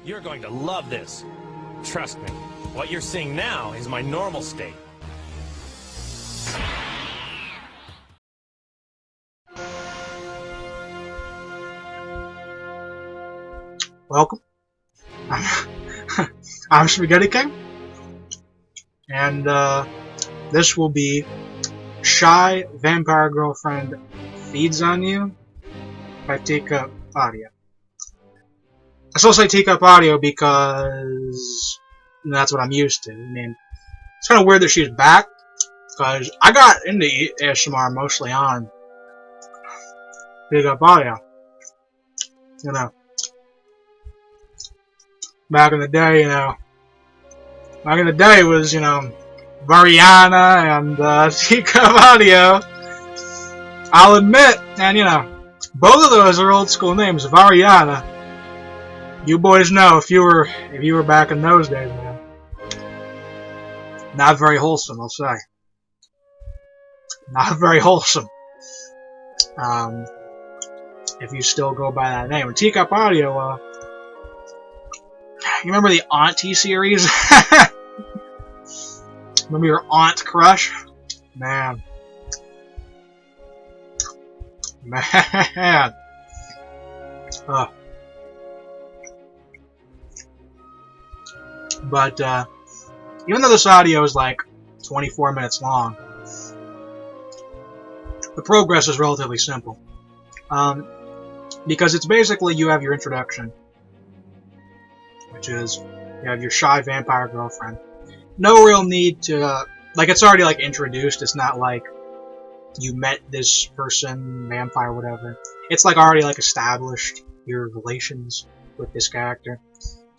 You're going to love this. Trust me, what you're seeing now is my normal state. Welcome. I'm Spaghetti King, and this will be Shy Vampire Girlfriend Feeds on You by Teacup Audio. I still say Teacup Audio because that's what I'm used to. I mean, it's kind of weird that she's back, because I got into ASMR mostly on Teacup Audio. You know. Back in the day, it was, Variana and Teacup Audio. I'll admit, and both of those are old school names. Variana. You boys know if you were back in those days, man. Not very wholesome, I'll say. Not very wholesome. If you still go by that name. And Teacup Audio, you remember the Auntie series? Remember your aunt crush? Man. But, even though this audio is like 24 minutes long, the progress is relatively simple. Because it's basically you have your introduction, which is you have your shy vampire girlfriend. No real need to, it's already like introduced. It's not like you met this person, vampire, whatever. It's like already like established your relations with this character.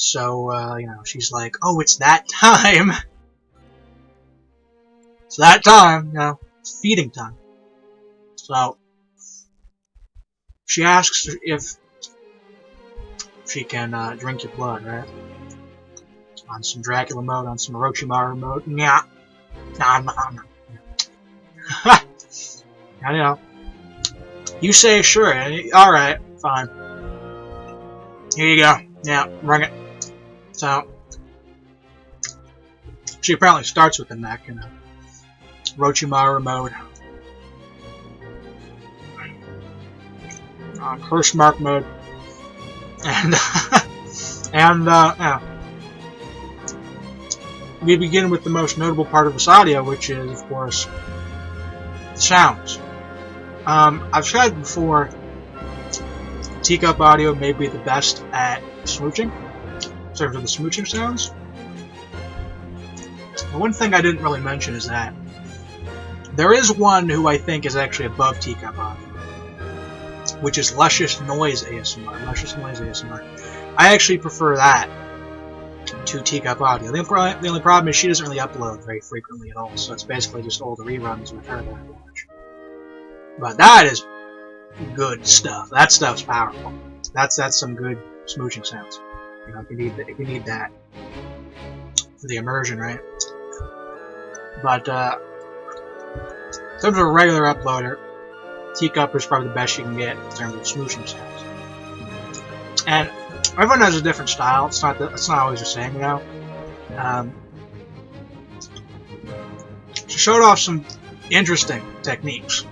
So, she's like, oh, it's that time. It's that time, it's feeding time. So, she asks if she can drink your blood, right? On some Dracula mode, on some Orochimaru mode. Nah. Nah. And, you say sure. Alright, fine. Here you go. Yeah, bring it. So, she apparently starts with the neck, Orochimaru mode. Curse mark mode. And, we begin with the most notable part of this audio, which is, of course, the sounds. I've said before, Teacup Audio may be the best at smooching, in terms of the smooching sounds. The one thing I didn't really mention is that there is one who I think is actually above Teacup Audio, which is Luscious Noise ASMR. Luscious Noise ASMR. I actually prefer that to Teacup Audio. The only problem is she doesn't really upload very frequently at all, so it's basically just old reruns with her that I watch. But that is good stuff. That stuff's powerful. That's some good smooching sounds. If you need that for the immersion, right? But in terms of a regular uploader, Teacup is probably the best you can get in terms of smooching sounds. And everyone has a different style. It's not always the same, She showed off some interesting techniques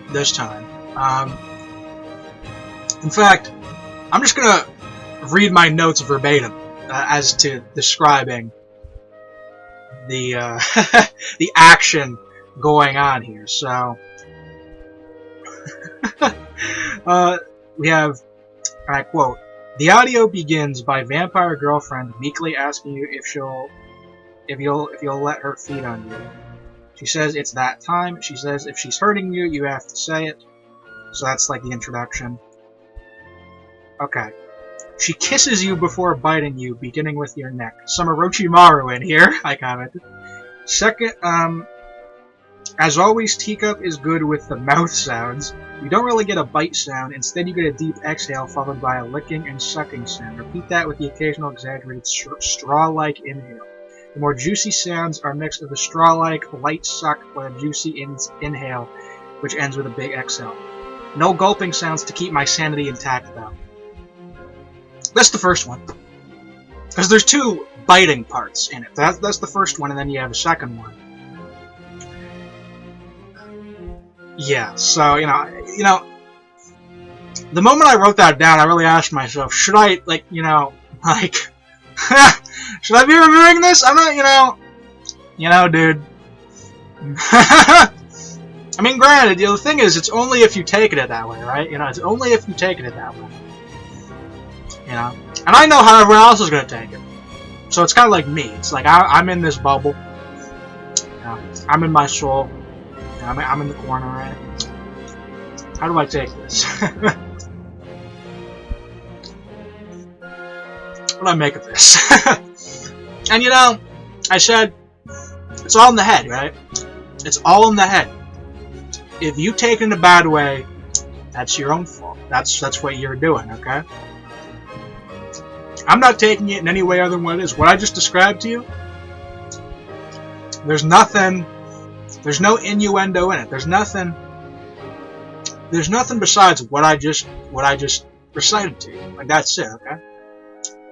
this time. In fact, I'm just gonna read my notes verbatim as to describing the the action going on here. So we have, and I quote, "The audio begins by vampire girlfriend meekly asking you if you'll let her feed on you. She says it's that time. She says if she's hurting you, you have to say it." So that's like the introduction. Okay. She kisses you before biting you, beginning with your neck. Some Orochimaru in here, I commented. Second, as always, Teacup is good with the mouth sounds. You don't really get a bite sound. Instead, you get a deep exhale followed by a licking and sucking sound. Repeat that with the occasional exaggerated straw-like inhale. The more juicy sounds are mixed with a straw-like light suck or a juicy inhale, which ends with a big exhale. No gulping sounds to keep my sanity intact, though. That's the first one. Because there's two biting parts in it. That's the first one, and then you have a second one. Yeah, so, you know, the moment I wrote that down, I really asked myself, should I, like, you know, like, should I be reviewing this? I'm not, dude. I mean, granted, the thing is, it's only if you take it that way, right? You know, it's only if you take it that way. You know? And I know how everyone else is going to take it. So it's kind of like me. It's like, I'm in this bubble. You know, I'm in my soul. You know, I'm in the corner, right? How do I take this? What do I make of this? And, you know, I said, it's all in the head, right? It's all in the head. If you take it in a bad way, that's your own fault. That's what you're doing, okay? I'm not taking it in any way other than what it is. What I just described to you, there's nothing, there's no innuendo in it. There's nothing besides what I just recited to you. Like, that's it, okay?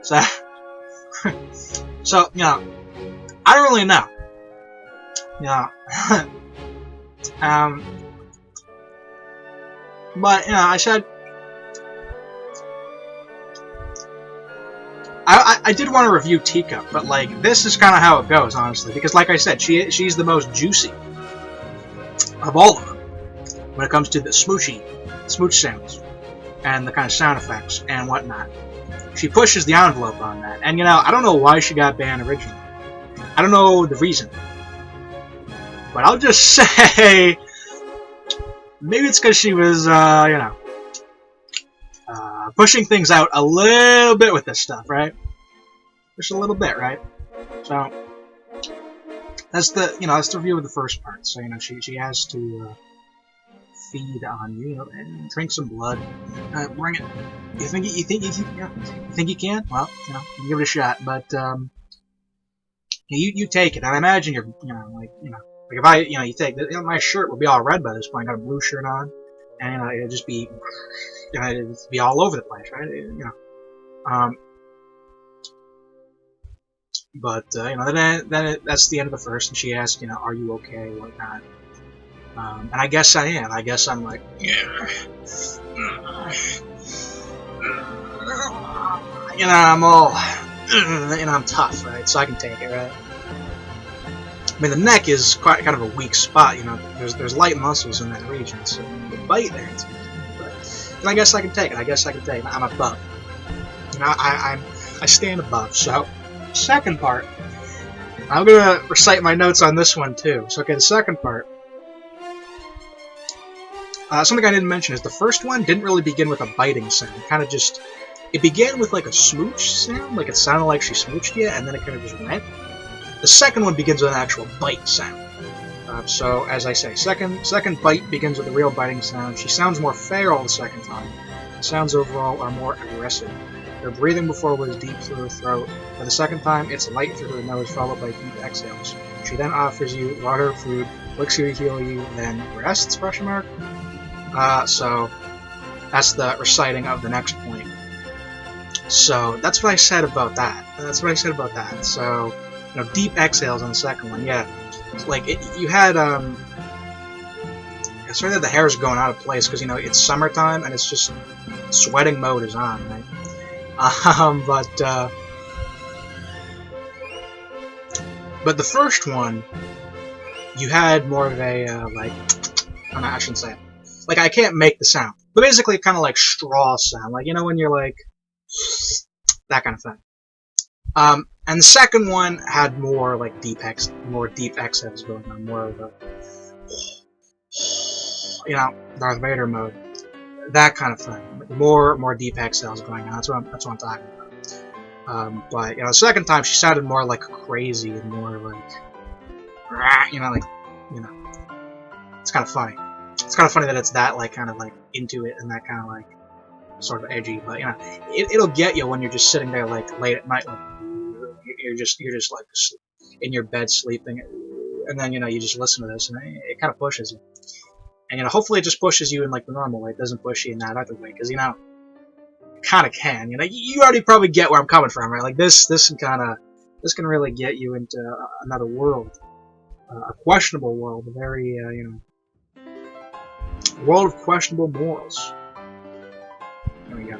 So, so, you know, I don't really know. You know, but, you know, I said, I did want to review Teacup, but, like, this is kind of how it goes, honestly, because, like I said, she's the most juicy of all of them when it comes to the smooch sounds and the kind of sound effects and whatnot. She pushes the envelope on that, and, you know, I don't know why she got banned originally. I don't know the reason. But I'll just say, maybe it's because she was, you know, pushing things out a little bit with this stuff, right? Just a little bit, right? So, that's the, you know, that's the review of the first part. So, you know, she has to feed on you, you know, and drink some blood. Bring it. You think you can? Well, you know, you give it a shot. But you take it. And I imagine you're, you know, like, you know. Like if I, you know, you take, you know, my shirt would be all red by this point. I got a blue shirt on, and you know, it'd just be, you know, it'd be all over the place, right? You know, but you know, that's the end of the first, and she asked, you know, are you okay, whatnot, and I guess I am. I guess I'm like, yeah, you know, I'm all, you know, I'm tough, right? So I can take it, right? I mean, the neck is quite kind of a weak spot, you know. There's light muscles in that region, so the bite there. But I guess I can take it. I guess I can take it. I'm above. You know, I stand above. So, second part. I'm gonna recite my notes on this one too. So, okay, the second part. Something I didn't mention is the first one didn't really begin with a biting sound. It kind of just, it began with like a smooch sound, like it sounded like she smooched you, and then it kind of just went. The second one begins with an actual bite sound. So, as I say, second bite begins with a real biting sound. She sounds more feral the second time. The sounds overall are more aggressive. Her breathing before was deep through her throat. For the second time, it's light through her nose, followed by deep exhales. She then offers you water, food, licks you to heal you, then rests, question mark? So, that's the reciting of the next point. So, that's what I said about that. So, you know, deep exhales on the second one, yeah. Like, you had, it's sort of the hair's going out of place, because, you know, it's summertime, and it's just, sweating mode is on, right? But the first one, you had more of a, like, I shouldn't say it. Like, I can't make the sound. But basically, kind of like straw sound. Like, you know, when you're like, that kind of thing. And the second one had more like more deep exhales going on, more of a, you know, Darth Vader mode, that kind of thing. More deep exhales going on. That's what I'm talking about. But you know, the second time she sounded more like crazy and more like, you know, like, you know, it's kind of funny. It's kind of funny that it's that like kind of like into it and that kind of like sort of edgy. But you know, it'll get you when you're just sitting there like late at night, like. You're just like in your bed sleeping, and then you know you just listen to this, and it kind of pushes you. And you know, hopefully it just pushes you in like the normal way. It doesn't push you in that other way, because you know, kind of can. You know, you already probably get where I'm coming from, right? Like this can really get you into another world, a questionable world, a very you know, world of questionable morals. There we go.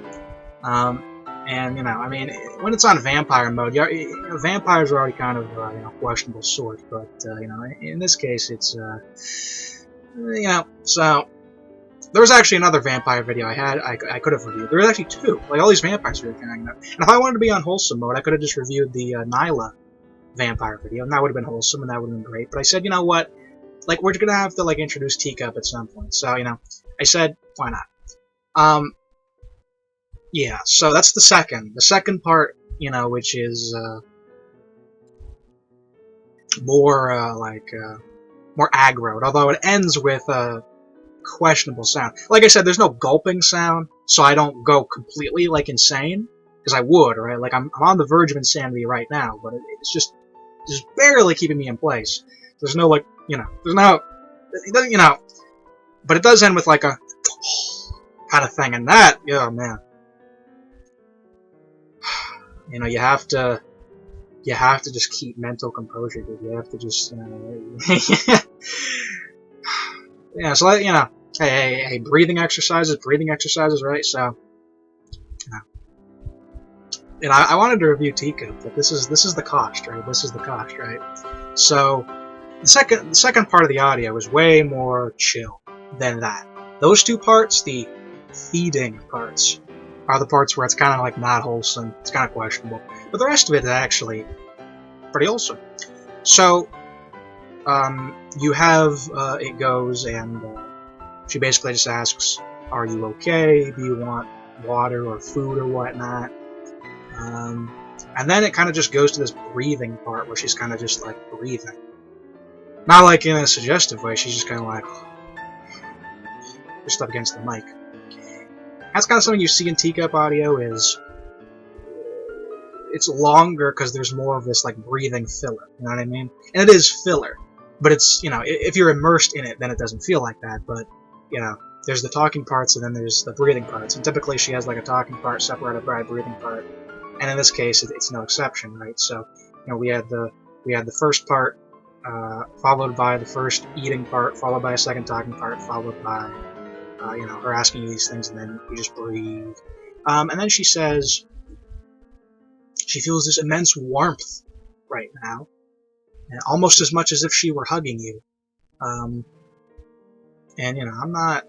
And you know, I mean, when it's on vampire mode, you know, vampires are already kind of you know, questionable sort, but you know, in this case, it's you know, so. There was actually another vampire video I could have reviewed. There was actually two. Like, all these vampires were hanging out. And if I wanted to be on wholesome mode, I could have just reviewed the Nyla vampire video, and that would have been wholesome, and that would have been great. But I said, you know what? Like, we're gonna have to, like, introduce Teacup at some point. So, you know, I said, why not? Yeah, so that's the second. The second part, you know, which is, more, more aggroed. Although it ends with, questionable sound. Like I said, there's no gulping sound, so I don't go completely like insane, because I would, right? Like I'm on the verge of insanity right now, but it's just barely keeping me in place. There's no like, you know, there's no, it doesn't, you know, but it does end with like a kind of thing, and that, yeah, man, you know, you have to just keep mental composure, dude. You have to just, yeah. So you know. Hey, breathing exercises, right? So, you know. And I wanted to review Teacup, but this is the cost, right? This is the cost, right? So, the second part of the audio is way more chill than that. Those two parts, the feeding parts, are the parts where it's kind of like not wholesome, it's kind of questionable. But the rest of it is actually pretty wholesome. So, you have, it goes and, she basically just asks, are you okay? Do you want water or food or whatnot? And then it kind of just goes to this breathing part where she's kind of just like breathing. Not like in a suggestive way, she's just kind of like just up against the mic. That's kind of something you see in Teacup audio is it's longer because there's more of this like breathing filler, you know what I mean? And it is filler, but it's, you know, if you're immersed in it, then it doesn't feel like that, but you know, there's the talking parts and then there's the breathing parts. And typically she has like a talking part separated by a breathing part. And in this case, it's no exception, right? So, you know, we had the first part, followed by the first eating part, followed by a second talking part, followed by, you know, her asking you these things, and then you just breathe. And then she says she feels this immense warmth right now, and almost as much as if she were hugging you. And, you know, I'm not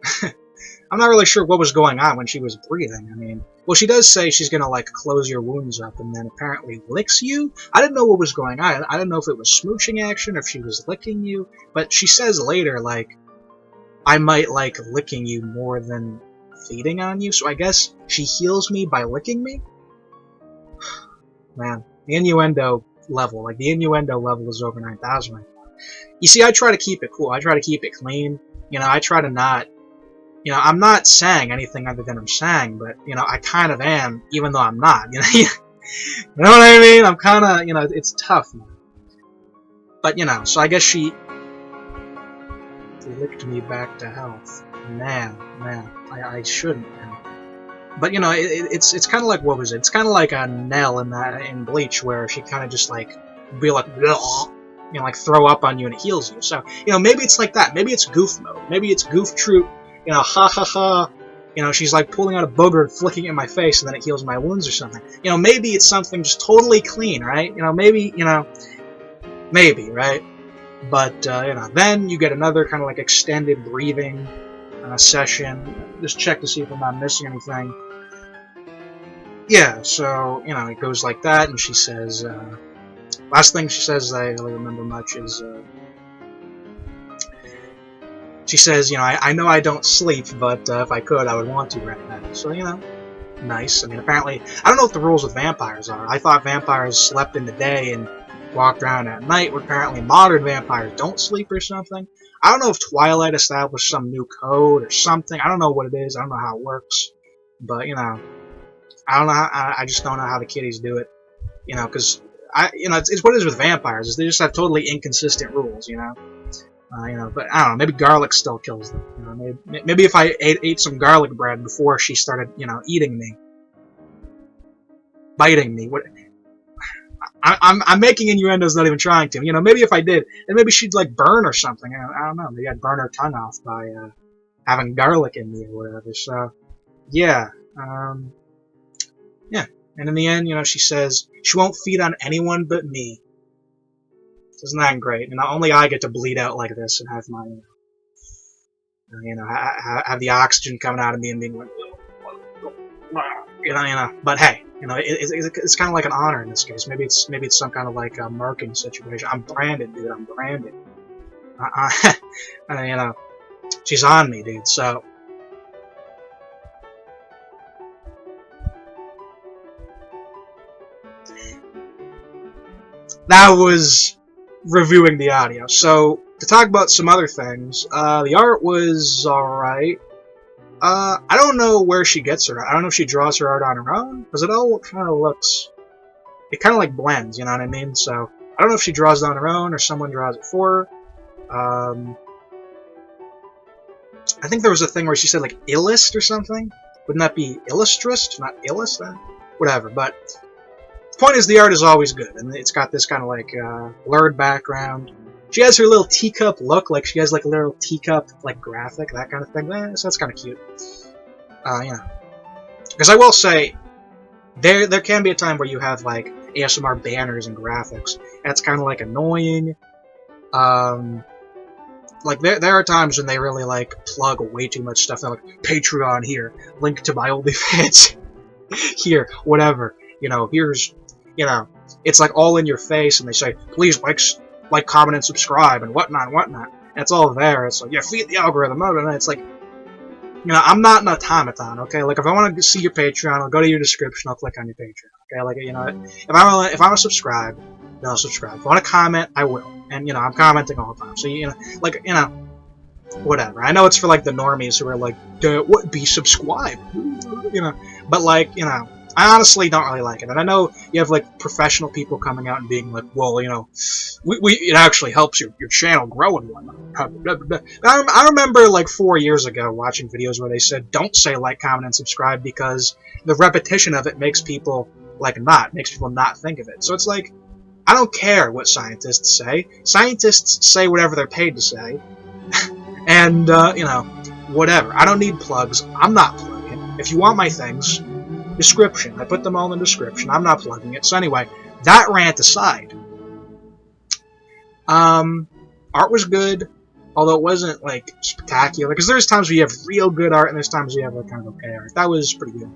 really sure what was going on when she was breathing. I mean, well, she does say she's gonna, like, close your wounds up and then apparently licks you. I didn't know what was going on. I didn't know if it was smooching action or if she was licking you. But she says later, like, I might like licking you more than feeding on you. So I guess she heals me by licking me? Man, the innuendo level is over 9,000 right now. You see, I try to keep it cool. I try to keep it clean. You know, I try to not, you know, I'm not saying anything other than I'm saying, but, you know, I kind of am, even though I'm not, you know, you know what I mean? I'm kind of, you know, it's tough, man. But, you know, so I guess she licked me back to health. Man, I shouldn't, man. But, you know, it's kind of like, what was it? It's kind of like a Nell in Bleach, where she kind of just, like, be like, bleh, you know, like throw up on you and it heals you. So, you know, maybe it's like that. Maybe it's goof mode. Maybe it's goof troop, you know, ha ha ha. You know, she's like pulling out a booger and flicking it in my face and then it heals my wounds or something. You know, maybe it's something just totally clean, right? You know, maybe, right? But, you know, then you get another kind of like extended breathing session. Just check to see if I'm not missing anything. Yeah, so, you know, it goes like that, and she says, last thing she says I really remember much is, she says, you know, I know I don't sleep, but if I could, I would want to right now. So, you know, nice. I mean, apparently, I don't know what the rules with vampires are. I thought vampires slept in the day and walked around at night, where apparently modern vampires don't sleep or something. I don't know if Twilight established some new code or something. I don't know what it is. I don't know how it works. But, you know, I don't know how, I just don't know how the kiddies do it. You know, because, it's what it is with vampires, is they just have totally inconsistent rules, you know? You know, but I don't know, maybe garlic still kills them. You know, maybe if I ate some garlic bread before she started, you know, eating me, biting me. What? I'm making innuendos, not even trying to. You know, maybe if I did, then maybe she'd like burn or something. I don't know. Maybe I'd burn her tongue off by having garlic in me or whatever. So, yeah, yeah. And in the end, you know, she says she won't feed on anyone but me. Isn't that great? You know, only I get to bleed out like this and have my, have the oxygen coming out of me and being like, you know. But hey, you know, it's kind of like an honor in this case. Maybe it's some kind of like a marking situation. I'm branded, dude. I'm branded. You know, she's on me, dude. So. That was reviewing the audio. So, to talk about some other things, the art was alright. I don't know where she gets her art. I don't know if she draws her art on her own, because it all kind of looks... It kind of like blends, you know what I mean? So, I don't know if she draws it on her own, or someone draws it for her. I think there was a thing where she said, like, illust or something? Wouldn't that be illustrist? Not illust? Whatever, but... Point is, the art is always good, and it's got this kind of like blurred background. She has her little teacup look, like she has like a little teacup like graphic, that kind of thing. So that's kind of cute. You know, because I will say, there can be a time where you have like ASMR banners and graphics. That's kind of like annoying. Like there are times when they really like plug way too much stuff. They're like Patreon here, link to my OnlyFans here, whatever. You know, here's. You know, it's like all in your face, and they say, please like, comment, and subscribe, and whatnot, whatnot. And it's all there. It's like, yeah, feed the algorithm, and it's like, you know, I'm not an automaton, okay? Like, if I want to see your Patreon, I'll go to your description, I'll click on your Patreon, okay? Like, you know, if I want to subscribe, then I'll subscribe. If I want to comment, I will. And, you know, I'm commenting all the time. So, you know, like, you know, whatever. I know it's for, like, the normies who are like, what, be subscribed? You know, but, like, you know, I honestly don't really like it, and I know you have like professional people coming out and being like, "Well, you know, it actually helps your channel grow and whatnot." I remember like 4 years ago watching videos where they said, "Don't say like, comment, and subscribe because the repetition of it makes people makes people not think of it." So it's like, I don't care what scientists say. Scientists say whatever they're paid to say, and you know, whatever. I don't need plugs. I'm not plugging. If you want my things. Description. I put them all in the description. I'm not plugging it. So anyway, that rant aside. Art was good, although it wasn't, like, spectacular. Because there's times where you have real good art, and there's times where you have, like, kind of okay art. That was pretty good.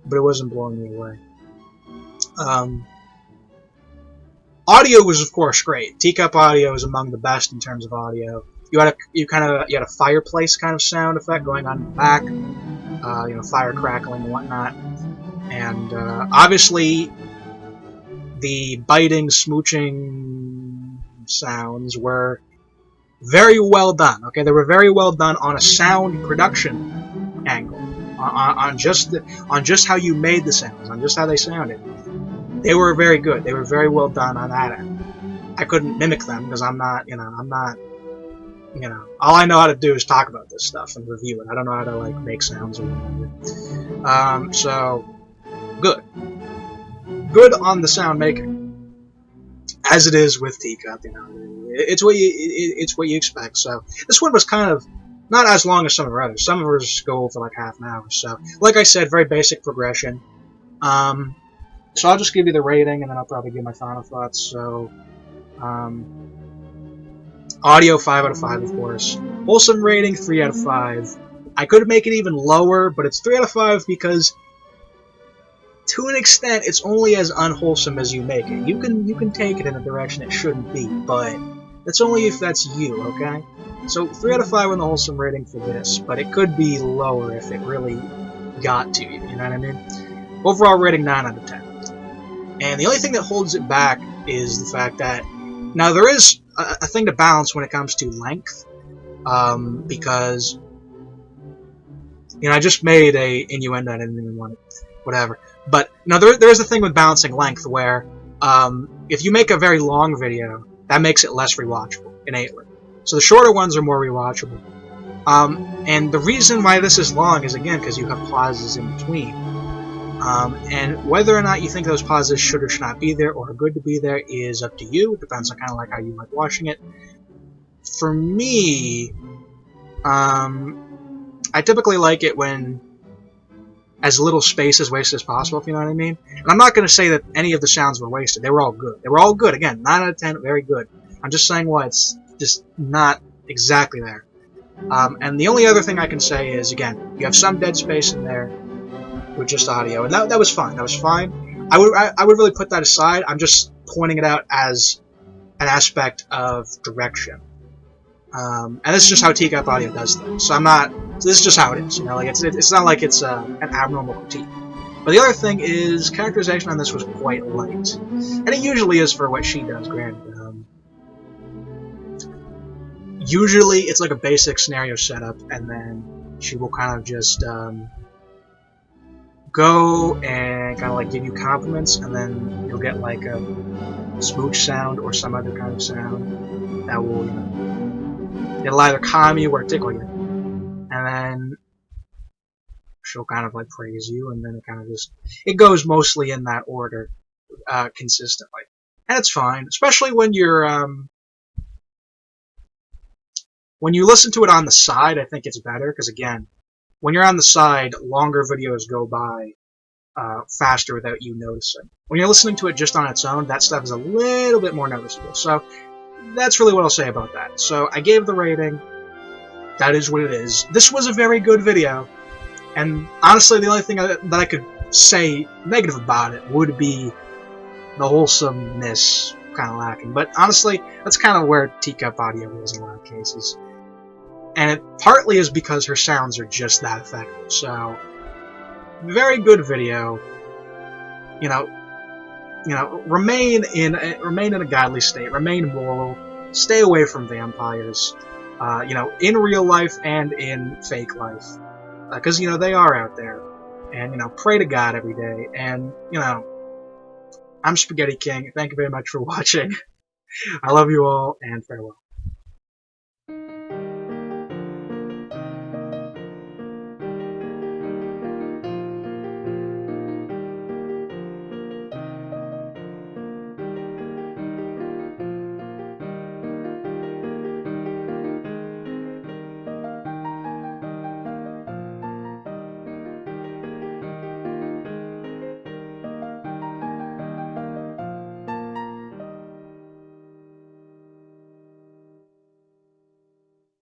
But it wasn't blowing me away. Audio was, of course, great. Teacup audio is among the best in terms of audio. You had a fireplace kind of sound effect going on in the back. You know, fire crackling and whatnot. And obviously, the biting, smooching sounds were very well done. Okay, they were very well done on a sound production angle, on just how you made the sounds, on just how they sounded. They were very good. They were very well done on that end. I couldn't mimic them because I'm not, you know, all I know how to do is talk about this stuff and review it. I don't know how to, like, make sounds or whatever. So, good. Good on the sound making. As it is with Teacup, you know. It's what you expect. So, this one was kind of not as long as some of our others. Some of ours go for, like, half an hour. So, like I said, very basic progression. So I'll just give you the rating, and then I'll probably give my final thoughts. So, audio 5 out of 5, of course. Wholesome rating 3 out of 5. I could make it even lower, but it's 3 out of 5 because, to an extent, it's only as unwholesome as you make it. You can take it in a direction it shouldn't be, but that's only if that's you, okay? So 3 out of 5 on the wholesome rating for this, but it could be lower if it really got to you. You know what I mean? Overall rating 9 out of 10. And the only thing that holds it back is the fact that now there is a thing to balance when it comes to length, because, you know, I just made a innuendo, I didn't even want it, whatever. But now there is a thing with balancing length where if you make a very long video, that makes it less rewatchable innately. So the shorter ones are more rewatchable. And the reason why this is long is, again, because you have pauses in between. And whether or not you think those pauses should or should not be there or are good to be there is up to you. It depends on kind of like how you like watching it. For me, I typically like it when as little space is wasted as possible, if you know what I mean. And I'm not going to say that any of the sounds were wasted. They were all good. They were all good. Again, 9 out of 10, very good. I'm just saying why it's just not exactly there. And the only other thing I can say is, again, you have some dead space in there with just audio, and that was fine. That was fine. I would really put that aside. I'm just pointing it out as an aspect of direction. And this is just how teacup audio does things. So this is just how it is. You know, like it's not like it's an abnormal critique. But the other thing is, characterization on this was quite light, and it usually is for what she does. Granted, usually it's like a basic scenario setup, and then she will kind of just go and kind of like give you compliments, and then you'll get like a smooch sound or some other kind of sound that will, you know, it'll either calm you or tickle you, and then she'll kind of like praise you, and then it kind of just, it goes mostly in that order, consistently, and it's fine, especially when you listen to it on the side. I think it's better because, again, when you're on the side, longer videos go by faster without you noticing. When you're listening to it just on its own, that stuff is a little bit more noticeable. So that's really what I'll say about that. So I gave the rating. That is what it is. This was a very good video. And honestly, the only thing that I could say negative about it would be the wholesomeness kind of lacking. But honestly, that's kind of where teacup audio is in a lot of cases. And it partly is because her sounds are just that effective. So, very good video. You know, remain in a godly state, remain moral, stay away from vampires. You know, in real life and in fake life, because you know they are out there, and you know, pray to God every day. And you know, I'm Spaghetti King. Thank you very much for watching. I love you all, and farewell.